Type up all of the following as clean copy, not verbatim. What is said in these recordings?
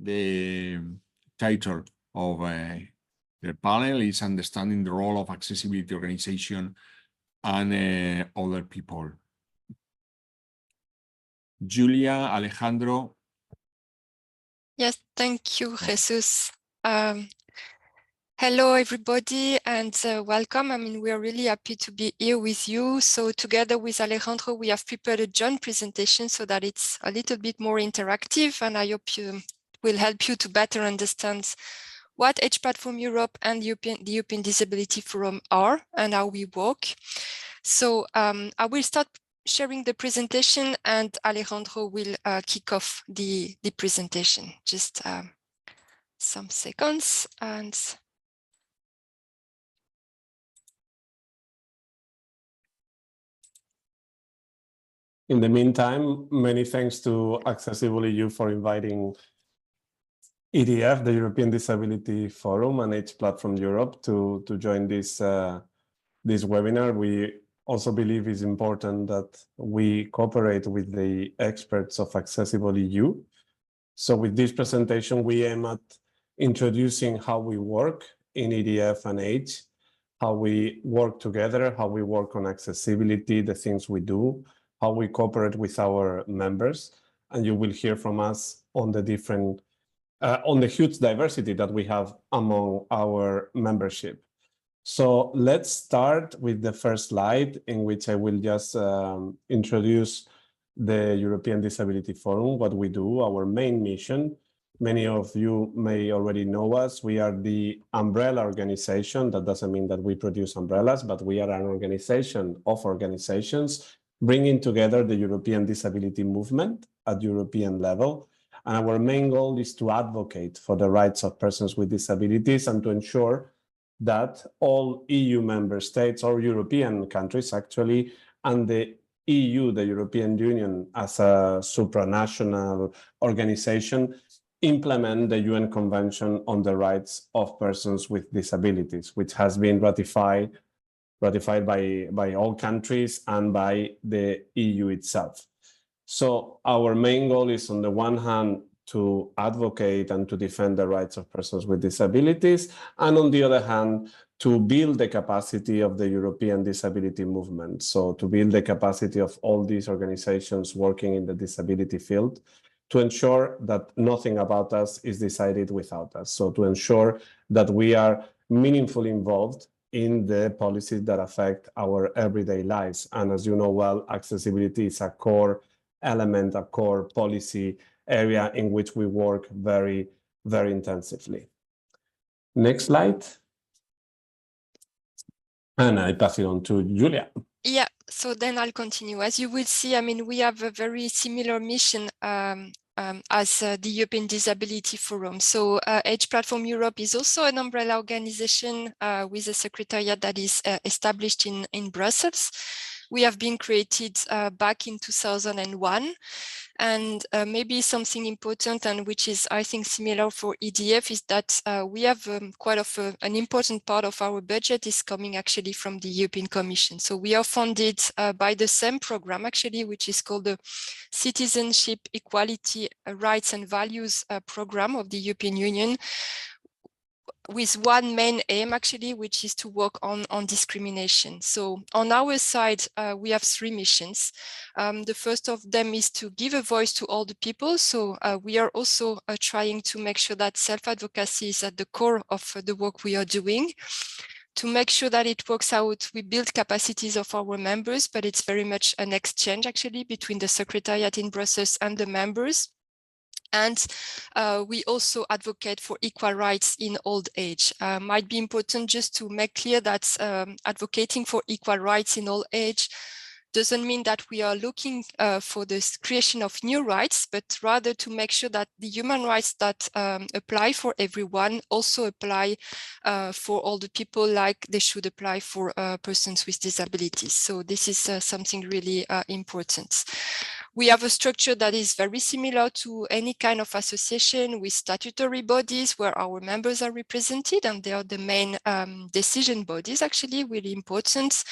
The title of the panel is Understanding the Role of Accessibility Organization and Other People. Julia, Alejandro. Yes, thank you, Jesus. Hello, everybody, and welcome. I mean, we are really happy to be here with you. So together with Alejandro, we have prepared a joint presentation so that it's a little bit more interactive, and I hope you will help you to better understand what Edge Platform Europe and the European Disability Forum are and how we work. So I will start sharing the presentation and Alejandro will kick off the presentation. Just some seconds. And in the meantime, many thanks to AccessibleEU for inviting EDF, the European Disability Forum, and Edge Platform Europe to join this webinar. We also believe it's important that we cooperate with the experts of AccessibleEU. So with this presentation, we aim at introducing how we work in EDF and Edge, how we work together, how we work on accessibility, the things we do, how we cooperate with our members. And you will hear from us on the different, on the huge diversity that we have among our membership. So let's start with the first slide, in which I will just introduce the European Disability Forum, what we do, our main mission. Many of you may already know us. We are the umbrella organization. That doesn't mean that we produce umbrellas, but we are an organization of organizations bringing together the European disability movement at European level. And our main goal is to advocate for the rights of persons with disabilities and to ensure that all EU member states or European countries actually, and the EU, the European Union as a supranational organization, implement the UN Convention on the Rights of Persons with Disabilities, which has been ratified by all countries and by the EU itself. So our main goal is, on the one hand, to advocate and to defend the rights of persons with disabilities, and on the other hand, to build the capacity of the European disability movement. So to build the capacity of all these organizations working in the disability field, to ensure that nothing about us is decided without us. So to ensure that we are meaningfully involved in the policies that affect our everyday lives. And as you know well, accessibility is a core element, a core policy area in which we work very, very intensively. Next slide. And I pass it on to Julia. Yeah, so then I'll continue. As you will see, I mean, we have a very similar mission as the European Disability Forum. So Edge Platform Europe is also an umbrella organization with a secretariat that is established in Brussels. We have been created back in 2001. And maybe something important, and which is, I think, similar for EDF, is that we have quite an important part of our budget is coming actually from the European Commission. So we are funded by the same program, actually, which is called the Citizenship, Equality, Rights and Values program of the European Union, with one main aim, actually, which is to work on discrimination. So on our side, we have three missions. The first of them is to give a voice to all the people. So we are also trying to make sure that self-advocacy is at the core of the work we are doing. To make sure that it works out, we build capacities of our members, but it's very much an exchange, actually, between the Secretariat in Brussels and the members. And we also advocate for equal rights in old age. Might be important just to make clear that advocating for equal rights in old age doesn't mean that we are looking for the creation of new rights, but rather to make sure that the human rights that apply for everyone also apply for all the people, like they should apply for persons with disabilities. So this is something really important. We have a structure that is very similar to any kind of association with statutory bodies where our members are represented, and they are the main decision bodies, actually, really important.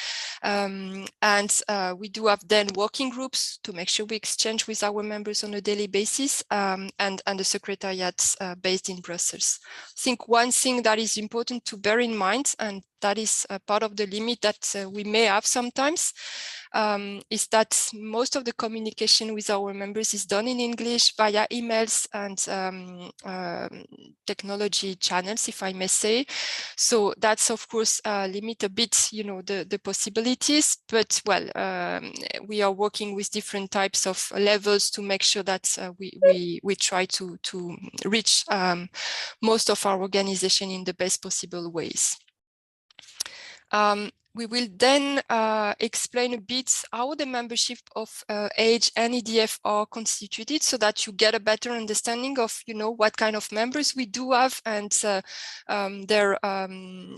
We do have then working groups to make sure we exchange with our members on a daily basis, and the secretariat based in Brussels. I think one thing that is important to bear in mind, and that is part of the limit that we may have sometimes, is that most of the communication with our members is done in English via emails and technology channels, if I may say. So that's of course limit a bit, you know, the possibilities. But well, we are working with different types of levels to make sure that we try to reach most of our organization in the best possible ways. We will then explain a bit how the membership of AGE and EDF are constituted, so that you get a better understanding of, you know, what kind of members we do have and their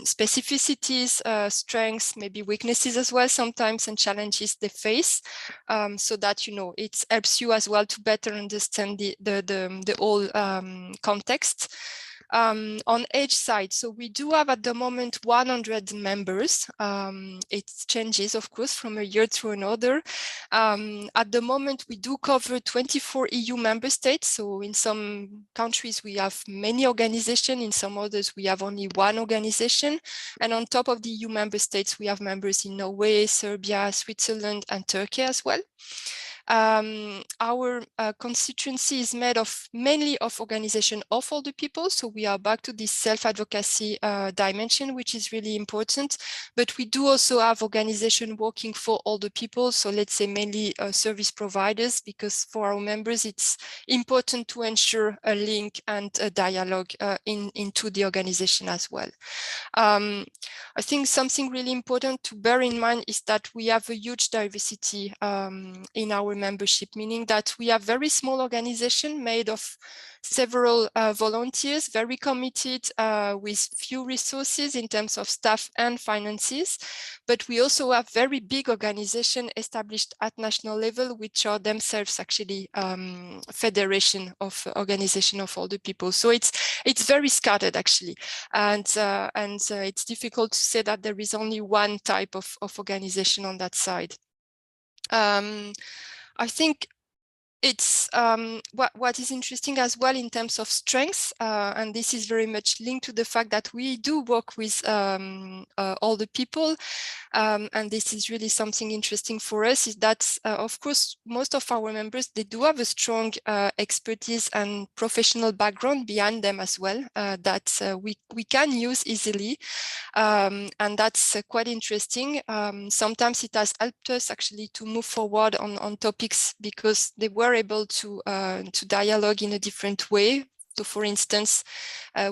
specificities, strengths, maybe weaknesses as well sometimes, and challenges they face, so that, you know, it helps you as well to better understand the whole context. On AGE side, so we do have at the moment 100 members. It changes, of course, from a year to another. At the moment, we do cover 24 EU member states. So in some countries, we have many organizations. In some others, we have only one organization. And on top of the EU member states, we have members in Norway, Serbia, Switzerland, and Turkey as well. Our constituency is made of mainly of organization of all the people. So we are back to this self-advocacy dimension, which is really important. But we do also have organization working for all the people. So let's say mainly service providers, because for our members, it's important to ensure a link and a dialogue into the organization as well. I think something really important to bear in mind is that we have a huge diversity in our membership, meaning that we have very small organization made of several volunteers, very committed with few resources in terms of staff and finances. But we also have very big organizations established at national level, which are themselves actually federation of organization of all the people. So it's very scattered actually, and it's difficult to say that there is only one type of organization on that side. I think it's what is interesting as well in terms of strengths, and this is very much linked to the fact that we do work with all the people, and this is really something interesting for us, is that of course most of our members, they do have a strong expertise and professional background behind them as well, that we can use easily, and that's quite interesting. Sometimes it has helped us actually to move forward on topics because they were able to dialogue in a different way. So for instance,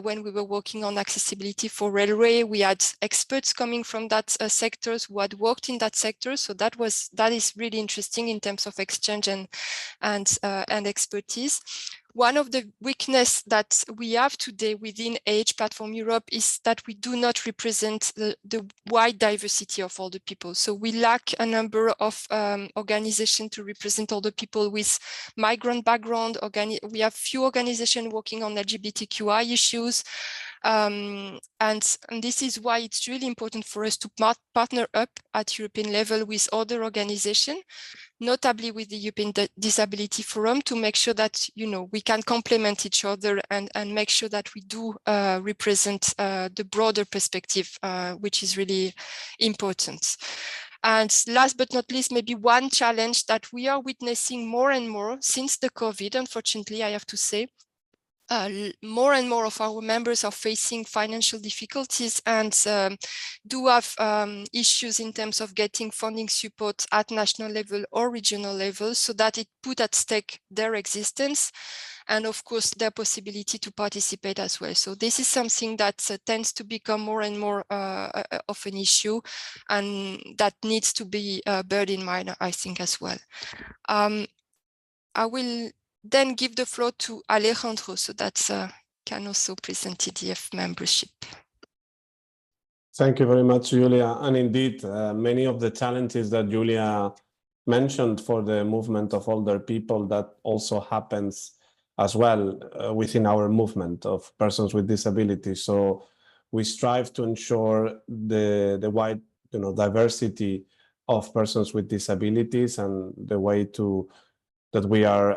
when we were working on accessibility for railway, we had experts coming from that sectors who had worked in that sector. So that is really interesting in terms of exchange and expertise. One of the weaknesses that we have today within AGE Platform Europe is that we do not represent the wide diversity of all the people. So we lack a number of organizations to represent all the people with migrant background. We have few organizations working on LGBTQI issues. And this is why it's really important for us to partner up at European level with other organizations, notably with the European Disability Forum, to make sure that, you know, we can complement each other and make sure that we do represent the broader perspective, which is really important. And last but not least, maybe one challenge that we are witnessing more and more since the COVID, unfortunately, I have to say, more and more of our members are facing financial difficulties and do have issues in terms of getting funding support at national level or regional level, so that it put at stake their existence and of course their possibility to participate as well. So this is something that tends to become more and more of an issue, and that needs to be beared in mind, I think, as well. I will then give the floor to Alejandro, so that can also present EDF membership. Thank you very much, Julia. And indeed, many of the challenges that Julia mentioned for the movement of older people, that also happens as well within our movement of persons with disabilities. So we strive to ensure the wide diversity of persons with disabilities, and the way that we are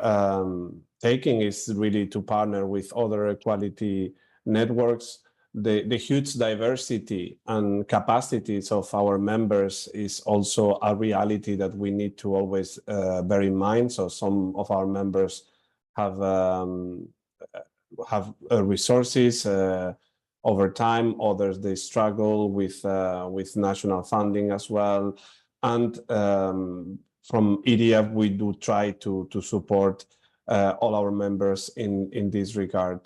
taking is really to partner with other equality networks. The huge diversity and capacities of our members is also a reality that we need to always bear in mind. So some of our members have resources over time. Others, they struggle with national funding as well. And from EDF, we do try to support all our members in this regard.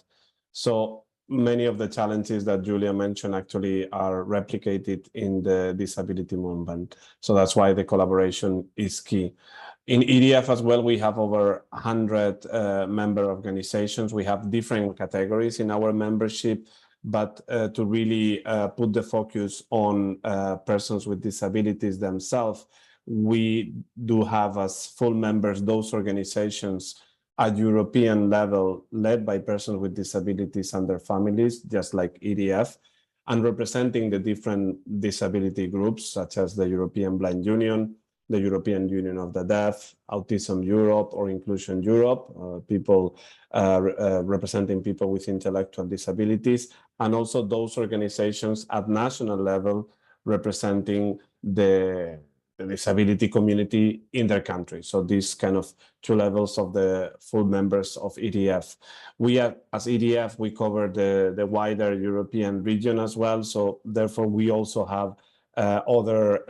So many of the challenges that Julia mentioned actually are replicated in the disability movement. So that's why the collaboration is key. In EDF as well, we have over 100 member organizations. We have different categories in our membership, but to really put the focus on persons with disabilities themselves, we do have as full members those organizations at European level led by persons with disabilities and their families, just like EDF, and representing the different disability groups, such as the European Blind Union, the European Union of the Deaf, Autism Europe, or Inclusion Europe, representing people with intellectual disabilities, and also those organizations at national level representing the disability community in their country. So these kind of two levels of the full members of EDF. We have, as EDF, we cover the wider European region as well. So therefore, we also have other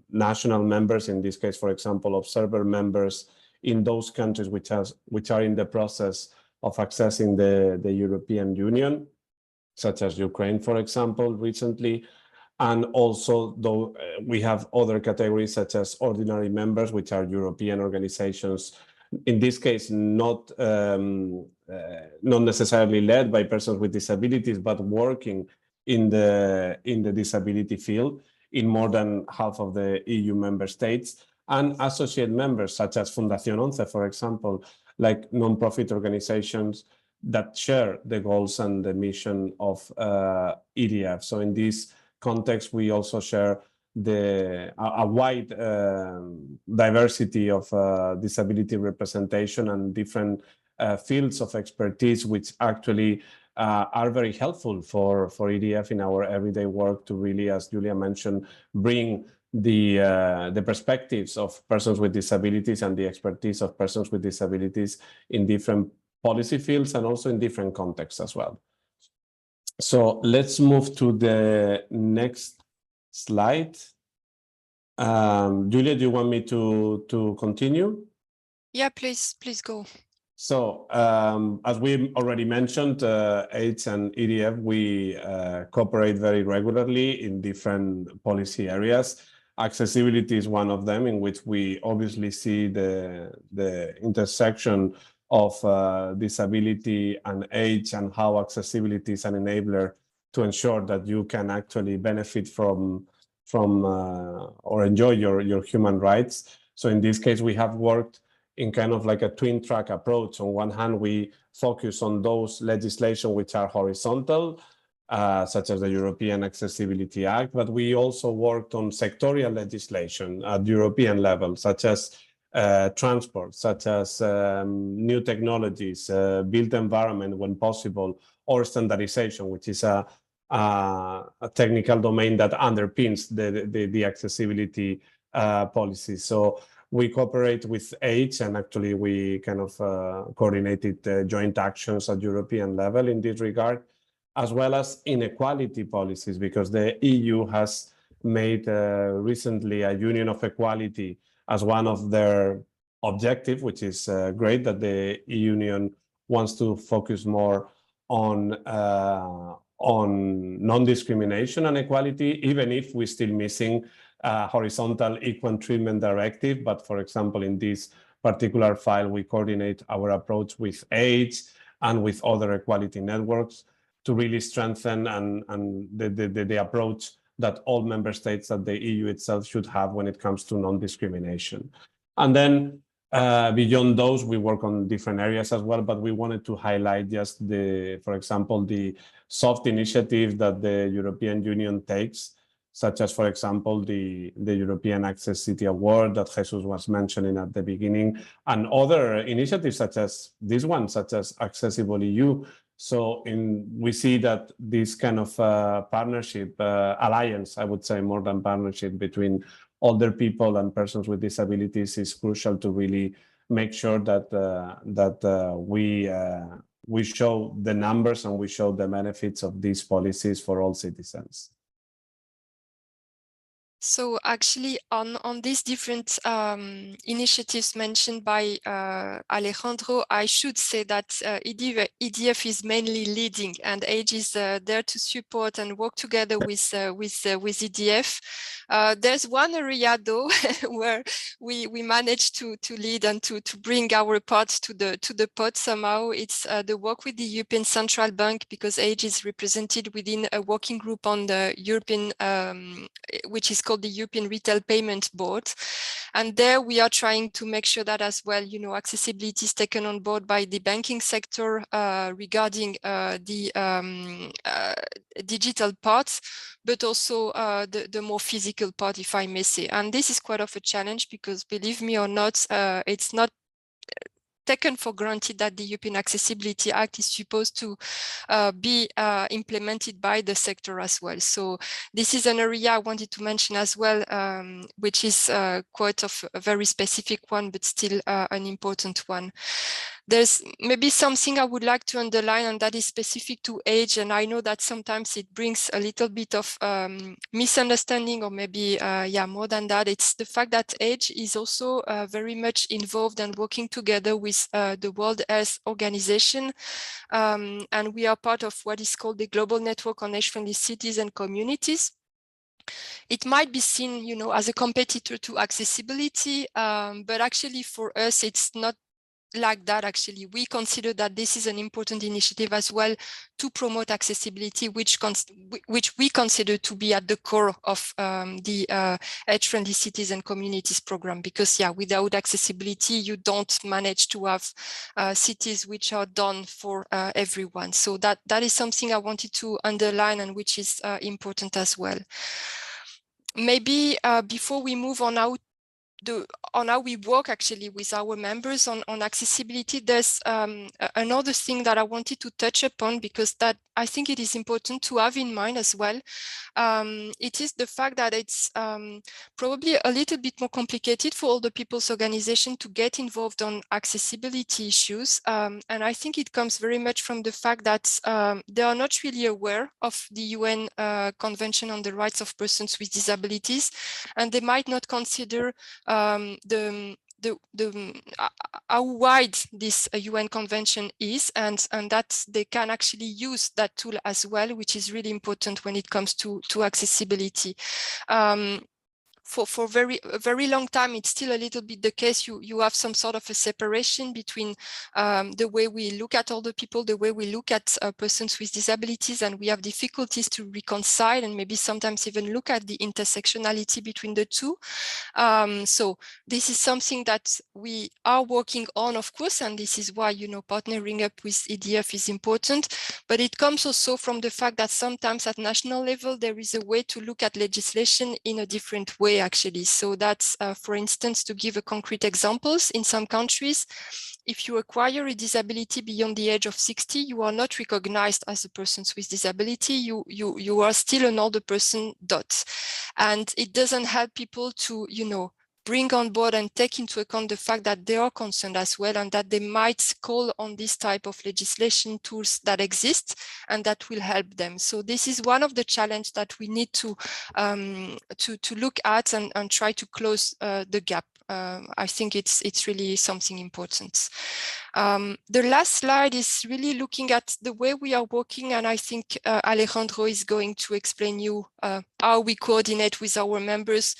national members, in this case, for example, observer members in those countries which are in the process of accessing the European Union, such as Ukraine, for example, recently. And also, though, we have other categories such as ordinary members, which are European organizations, in this case, not necessarily led by persons with disabilities, but working in the disability field in more than half of the EU member states, and associate members such as Fundación 11, for example, like non-profit organizations that share the goals and the mission of EDF. So in this context, we also share a wide diversity of disability representation and different fields of expertise, which actually are very helpful for EDF in our everyday work to really, as Julia mentioned, bring the perspectives of persons with disabilities and the expertise of persons with disabilities in different policy fields and also in different contexts as well. So let's move to the next slide. Julia, do you want me to continue? Yeah, please go. So as we already mentioned, AIDS and EDF, we cooperate very regularly in different policy areas. Accessibility is one of them, in which we obviously see the intersection of disability and age, and how accessibility is an enabler to ensure that you can actually benefit from or enjoy your human rights. So in this case, we have worked in kind of like a twin track approach. On one hand, we focus on those legislation which are horizontal, such as the European Accessibility Act, but we also worked on sectorial legislation at European level, such as transport, such as new technologies, built environment when possible, or standardization, which is a technical domain that underpins the accessibility policy. So we cooperate with AIDS, and actually we kind of coordinated joint actions at European level in this regard, as well as inequality policies, because the EU has made recently a Union of Equality as one of their objectives, which is great that the Union wants to focus more on non-discrimination and equality, even if we're still missing horizontal equal treatment directive. But for example, in this particular file, we coordinate our approach with AIDS and with other equality networks to really strengthen and the approach that all member states, that the EU itself should have when it comes to non-discrimination. And then beyond those, we work on different areas as well, but we wanted to highlight just for example, the soft initiative that the European Union takes, such as, for example, the European Access City Award that Jesus was mentioning at the beginning, and other initiatives such as this one, such as AccessibleEU. So we see that this kind of partnership, alliance, I would say more than partnership, between older people and persons with disabilities is crucial to really make sure that we show the numbers and we show the benefits of these policies for all citizens. So actually on these different initiatives mentioned by Alejandro, I should say that EDF is mainly leading, and AGE is there to support and work together with EDF. There's one area though where we managed to lead and to bring our part to the pot somehow. It's the work with the European Central Bank, because AGE is represented within a working group on the European, which is called the European Retail Payment Board. And there we are trying to make sure that as well, accessibility is taken on board by the banking sector regarding the digital parts, but also the more physical part, if I may say. And this is quite of a challenge because, believe me or not, it's not taken for granted that the European Accessibility Act is supposed to be implemented by the sector as well. So this is an area I wanted to mention as well, which is quite of a very specific one, but still an important one. There's maybe something I would like to underline, and that is specific to AGE. And I know that sometimes it brings a little bit of misunderstanding, or maybe, more than that. It's the fact that AGE is also very much involved and working together with the World Health Organization. And we are part of what is called the Global Network on Age-Friendly Cities and Communities. It might be seen, as a competitor to accessibility, but actually for us, it's not like that. Actually, we consider that this is an important initiative as well to promote accessibility, which we consider to be at the core of the Age-Friendly Cities and Communities program, because without accessibility you don't manage to have cities which are done for everyone. So that is something I wanted to underline, and which is important as well. Maybe before we move on out on how we work actually with our members on accessibility, there's another thing that I wanted to touch upon, because that I think it is important to have in mind as well. It is the fact that it's probably a little bit more complicated for all the people's organization to get involved on accessibility issues. And I think it comes very much from the fact that they are not really aware of the UN Convention on the Rights of Persons with Disabilities, and they might not consider how wide this UN convention is, and that they can actually use that tool as well, which is really important when it comes to accessibility. For a very long time, it's still a little bit the case. You have some sort of a separation between the way we look at older people, the way we look at persons with disabilities, and we have difficulties to reconcile and maybe sometimes even look at the intersectionality between the two. So this is something that we are working on, of course, and this is why, partnering up with EDF is important. But it comes also from the fact that sometimes at national level, there is a way to look at legislation in a different way, actually. So that's, for instance, to give a concrete examples, in some countries, if you acquire a disability beyond the age of 60, you are not recognized as a person with disability. You are still an older person, and it doesn't help people to, bring on board and take into account the fact that they are concerned as well, and that they might call on this type of legislation tools that exist and that will help them. So this is one of the challenges that we need to look at and try to close the gap. I think it's really something important. The last slide is really looking at the way we are working, and I think Alejandro is going to explain you how we coordinate with our members.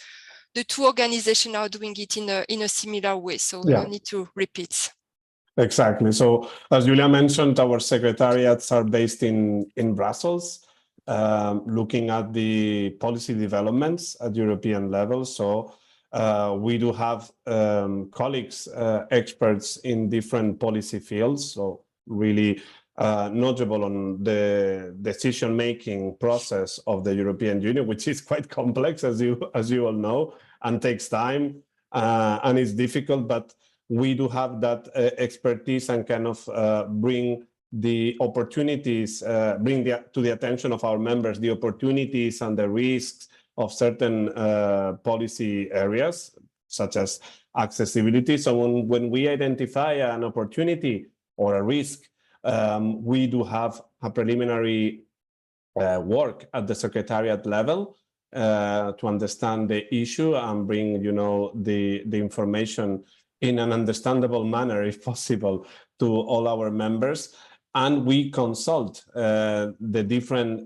The two organizations are doing it in a similar way, so no need to repeat. Exactly. So as Julia mentioned, our secretariats are based in Brussels. looking at the policy developments at European level. So we do have colleagues, experts in different policy fields, so really notable on the decision-making process of the European Union, which is quite complex, as you all know, and takes time and is difficult. But we do have that expertise and kind of bring the opportunities, bring to the attention of our members the opportunities and the risks of certain policy areas, such as accessibility. So when we identify an opportunity or a risk, we do have a preliminary work at the secretariat level to understand the issue and bring, the information in an understandable manner, if possible, to all our members. And we consult our different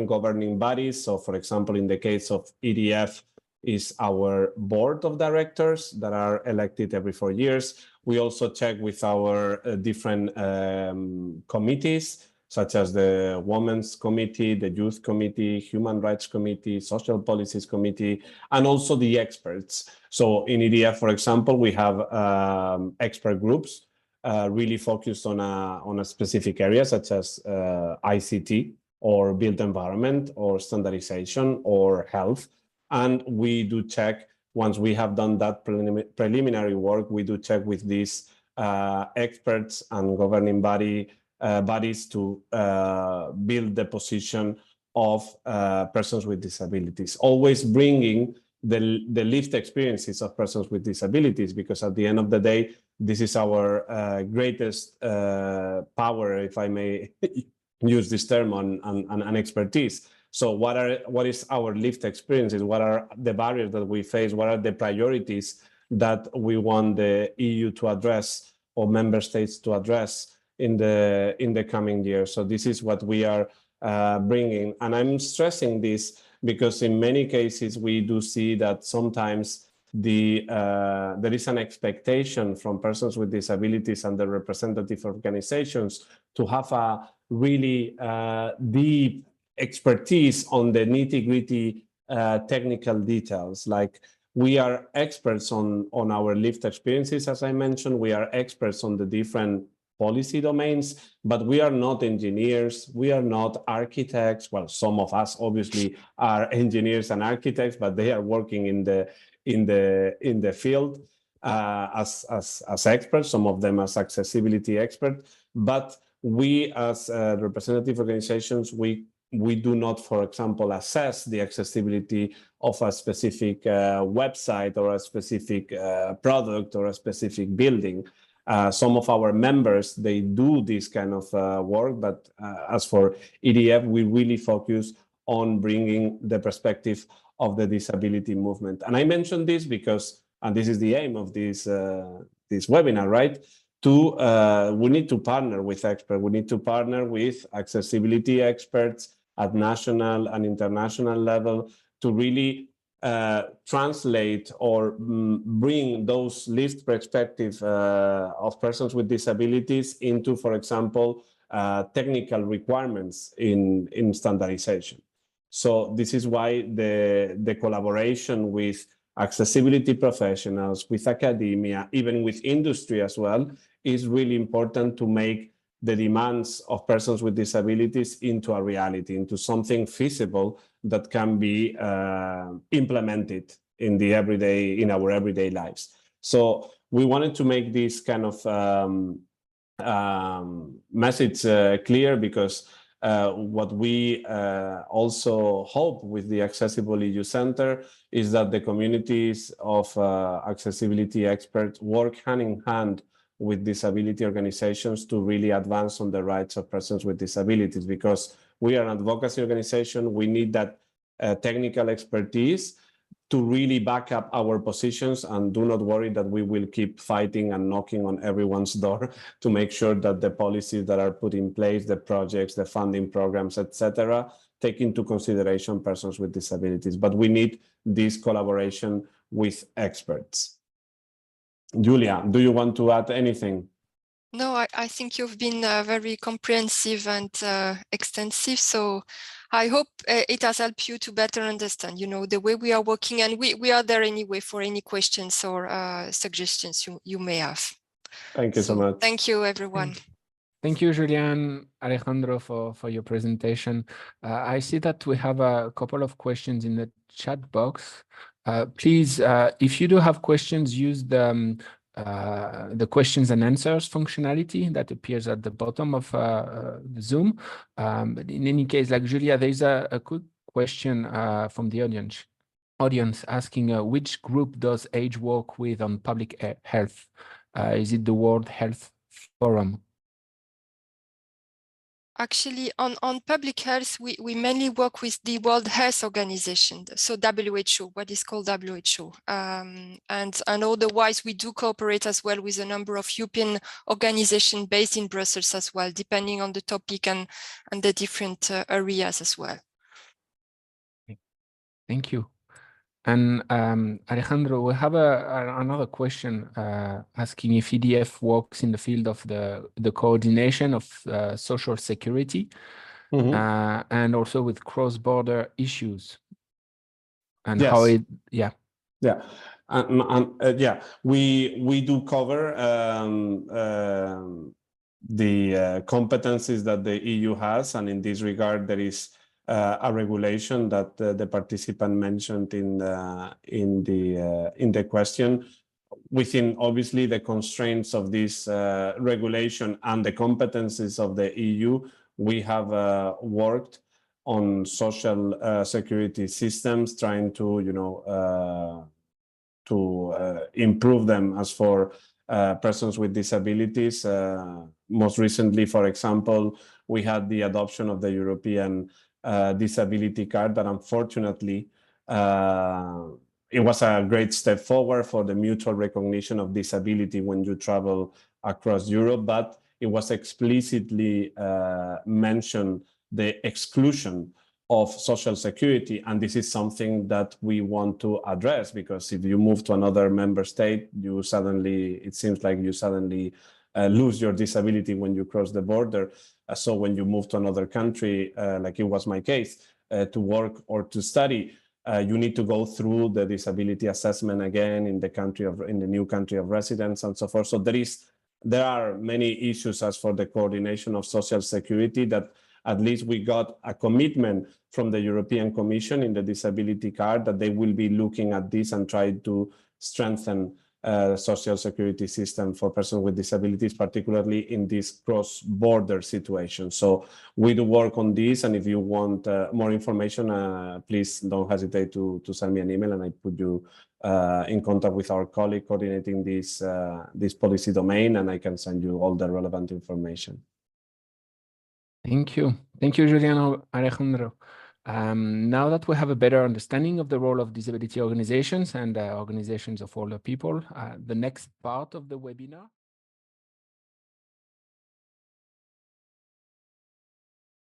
governing bodies. So, for example, in the case of EDF, is our board of directors that are elected every 4 years. We also check with our different committees, such as the Women's Committee, the Youth Committee, Human Rights Committee, Social Policies Committee, and also the experts. So in EDF, for example, we have expert groups really focused on a specific area, such as ICT or built environment or standardization or health. And we do check, once we have done that preliminary work, we do check with these experts and governing bodies to build the position of persons with disabilities, always bringing the lived experiences of persons with disabilities, because at the end of the day, this is our greatest power, if I may use this term, on expertise. So what is our lived experiences? What are the barriers that we face? What are the priorities that we want the EU to address or member states to address in the coming years? So this is what we are bringing. And I'm stressing this because in many cases, we do see that sometimes there is an expectation from persons with disabilities and the representative organizations to have a really deep expertise on the nitty-gritty technical details. Like, we are experts on our lived experiences, as I mentioned. We are experts on the different policy domains, but we are not engineers. We are not architects. Well, some of us obviously are engineers and architects, but they are working in the field as experts. Some of them as accessibility experts. But we, as representative organizations, we do not, for example, assess the accessibility of a specific website or a specific product or a specific building. Some of our members, they do this kind of work, but as for EDF, we really focus on bringing the perspective of the disability movement. And I mentioned this because, and this is the aim of this webinar, right? We need to partner with experts. We need to partner with accessibility experts at national and international level to really translate or bring those lived perspectives of persons with disabilities into, for example, technical requirements in standardization. So this is why the collaboration with accessibility professionals, with academia, even with industry as well, is really important to make the demands of persons with disabilities into a reality, into something feasible that can be implemented in our everyday lives. So we wanted to make this kind of message clear, because what we also hope with the AccessibleEU Center is that the communities of accessibility experts work hand in hand with disability organizations to really advance on the rights of persons with disabilities, because we are an advocacy organization. We need that technical expertise to really back up our positions, and do not worry that we will keep fighting and knocking on everyone's door to make sure that the policies that are put in place, the projects, the funding programs, etc., take into consideration persons with disabilities. But we need this collaboration with experts. Julia, do you want to add anything? No, I think you've been very comprehensive and extensive. So I hope it has helped you to better understand, the way we are working, and we are there anyway for any questions or suggestions you may have. Thank you so much. Thank you, everyone. Thank you, Julian, Alejandro, for your presentation. I see that we have a couple of questions in the chat box. Please, if you do have questions, use the questions and answers functionality that appears at the bottom of the Zoom. But in any case, like Julia, there's a quick question from the audience asking which group does AGE work with on public health? Is it the World Health Forum? Actually, on public health, we mainly work with the World Health Organization, so WHO, what is called WHO. And otherwise, we do cooperate as well with a number of European organizations based in Brussels as well, depending on the topic and the different areas as well. Thank you. And Alejandro, we have another question asking if EDF works in the field of the coordination of social security and also with cross-border issues and how it, yeah. Yeah, yeah, we do cover the competencies that the EU has, and in this regard, there is a regulation that the participant mentioned in the question. Within obviously the constraints of this regulation and the competencies of the EU, we have worked on social security systems, trying to improve them as for persons with disabilities. Most recently, for example, we had the adoption of the European disability card, but unfortunately, it was a great step forward for the mutual recognition of disability when you travel across Europe, but it was explicitly mentioned the exclusion of social security, and this is something that we want to address, because if you move to another member state, it seems like you suddenly lose your disability when you cross the border. So when you move to another country, like it was my case, to work or to study, you need to go through the disability assessment again in the new country of residence and so forth. So there are many issues as for the coordination of social security that at least we got a commitment from the European Commission in the disability card that they will be looking at this and try to strengthen the social security system for persons with disabilities, particularly in this cross-border situation. So we do work on this, and if you want more information, please don't hesitate to send me an email, and I put you in contact with our colleague coordinating this policy domain, and I can send you all the relevant information. Thank you. Thank you, Julian, Alejandro. Now that we have a better understanding of the role of disability organizations and organizations of older people, the next part of the webinar